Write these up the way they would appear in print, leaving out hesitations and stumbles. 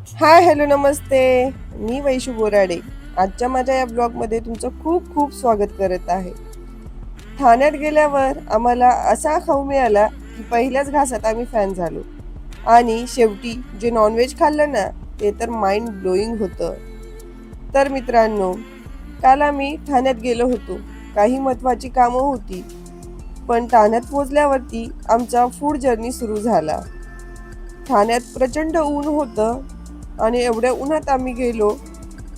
Hi hello नमस्ते. मी वैशू बोराडे. आजच्या माझ्या या ब्लॉगमध्ये तुमचं खूप खूप स्वागत करत आहे. ठाण्यात गेल्यावर आम्हाला असा खाऊ मिळाला की पहिल्याच घासात आम्ही फॅन झालो. आणि शेवटी जे नॉनव्हेज खाल्लं ना, ते तर माइंड ब्लोईंग होतं. तर मित्रांनो, काल आम्ही ठाण्यात गेलो होतो. काही महत्त्वाची कामं होती. पण ठाण्यात पोहोचल्यावरती आमचा फूड जर्नी सुरू झाला. ठाण्यात प्रचंड ऊन होतं आणि एवढ्या उन्हात आम्ही गेलो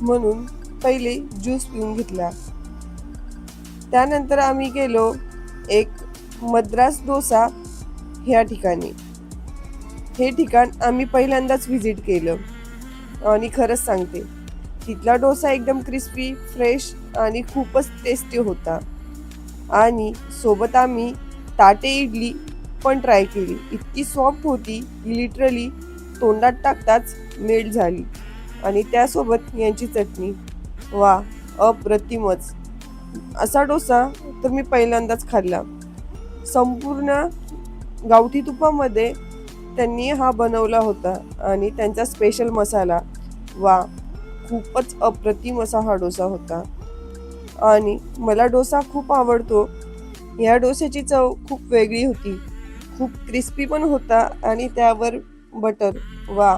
म्हणून पहिले ज्यूस पिऊन घेतला. त्यानंतर आम्ही गेलो एक मद्रास डोसा ह्या ठिकाणी. हे ठिकाण आम्ही पहिल्यांदाच व्हिजिट केलं आणि खरंच सांगते, तिथला डोसा एकदम क्रिस्पी, फ्रेश आणि खूपच टेस्टी होता. आणि सोबत आम्ही ताटे इडली पण ट्राय केली. इतकी सॉफ्ट होती की लिटरली तोंडात टाकताच मेल्ट झाली. आणि त्यासोबत यांची चटणी, वा, अप्रतिमच. असा डोसा तर मी पहिल्यांदाच खाल्ला. संपूर्ण गावठी तुपामध्ये त्यांनी हा बनवला होता आणि त्यांचा स्पेशल मसाला, वा, खूपच अप्रतिम असा हा डोसा होता. आणि मला डोसा खूप आवडतो. या डोस्याची चव खूप वेगळी होती. खूप क्रिस्पी पण होता आणि त्यावर बटर, वा,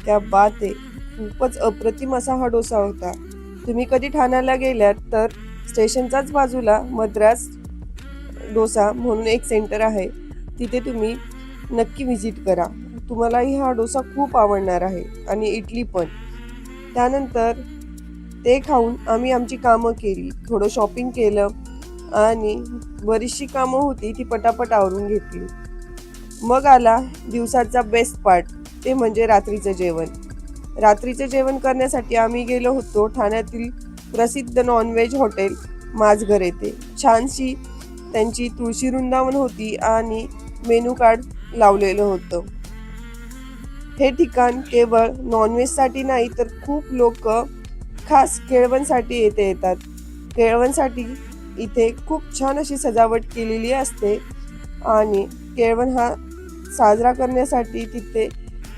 क्या बात आहे. खूपच अप्रतिम असा हा डोसा होता. तुम्ही कधी ठाण्याला गेल्यात तर स्टेशनच्याच बाजूला मद्रास डोसा म्हणून एक सेंटर आहे. तिथे तुम्ही नक्की व्हिजिट करा. तुम्हालाही हा डोसा खूप आवडणार आहे आणि इडली पण. त्यानंतर ते खाऊन आम्ही आमची कामं केली. थोडं शॉपिंग केलं आणि बरीचशी कामं होती ती पटापट आवरून घेतली. मग आला दिवसाचा बेस्ट पार्ट, ते म्हणजे रात्रीचं जेवण. रात्रीचं जेवण करण्यासाठी आम्ही गेलो होतो ठाण्यातील प्रसिद्ध नॉनव्हेज हॉटेल माझघर येथे. छानशी त्यांची तुळशी वृंदावन होती आणि मेनू कार्ड लावलेलं होतं. हे ठिकाण केवळ नॉनव्हेजसाठी नाही तर खूप लोक खास केळवणसाठी येथे येतात. केळवणसाठी इथे खूप छान अशी सजावट केलेली असते आणि केळवण हा साजरा करण्यासाठी तिथे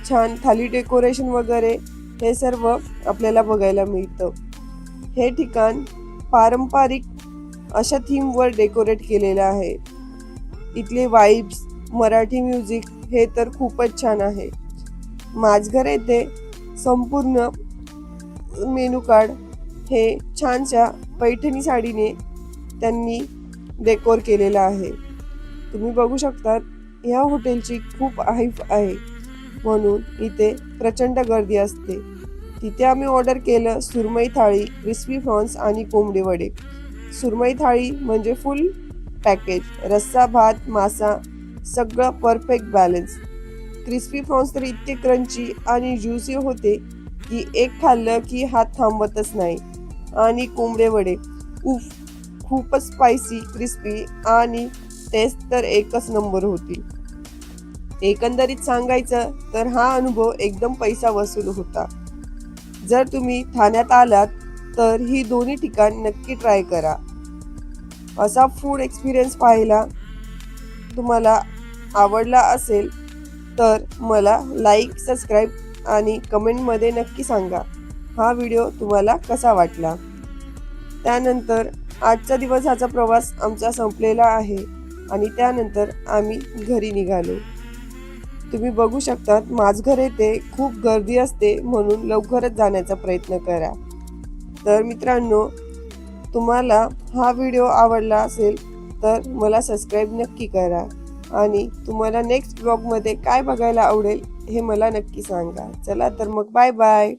छान थाली डेकोरेशन वगैरे हे सर्व आपल्याला बघायला मिळतं. हे ठिकाण पारंपरिक अशा थीमवर डेकोरेट केलेलं आहे. इथले वाइब्स, मराठी म्युझिक हे तर खूपच छान आहे. माझघर येथे संपूर्ण मेनू कार्ड हे छानशा पैठणी साडीने त्यांनी डेकोर केलेलं आहे. तुम्ही बघू शकता ह्या हॉटेलची खूप हाईफ आहे म्हणून इथे प्रचंड गर्दी असते. तिथे आम्ही ऑर्डर केलं सुरमई थाळी, क्रिस्पी प्रॉन्स आणि कोंबडी वडे. सुरमई थाळी म्हणजे फुल पॅकेज, रस्सा, भात, मासा, सगळं परफेक्ट बॅलन्स. क्रिस्पी प्रॉन्स तर इतके क्रंची आणि ज्युसी होते की एक खाल्लं की हात थांबतच नाही. आणि कोंबडे वडे, उफ, खूपच स्पायसी, क्रिस्पी आणि टेस्ट तर एकच नंबर होती. एकंदरीत सांगायचं तर हा अनुभव एकदम पैसा वसूल होता. जर तुम्ही ठाण्यात आलात तर ही दोन्ही ठिकाण नक्की ट्राय करा. असा फूड एक्सपिरियन्स पाहायला तुम्हाला आवडला असेल तर मला लाईक, सबस्क्राईब आणि कमेंटमध्ये नक्की सांगा हा व्हिडिओ तुम्हाला कसा वाटला. त्यानंतर आजचा दिवसाचा प्रवास आमचा संपलेला आहे आणि त्यानंतर आम्ही घरी निघालो. तुम्ही बघू शकता माझघर येथे खूप गर्दी असते म्हणून लवकरच जाण्याचा प्रयत्न करा. तर मित्रांनो, तुम्हाला हा व्हिडिओ आवडला असेल तर मला सबस्क्राईब नक्की करा आणि तुम्हाला नेक्स्ट ब्लॉगमध्ये काय बघायला आवडेल हे मला नक्की सांगा. चला तर मग बाय बाय.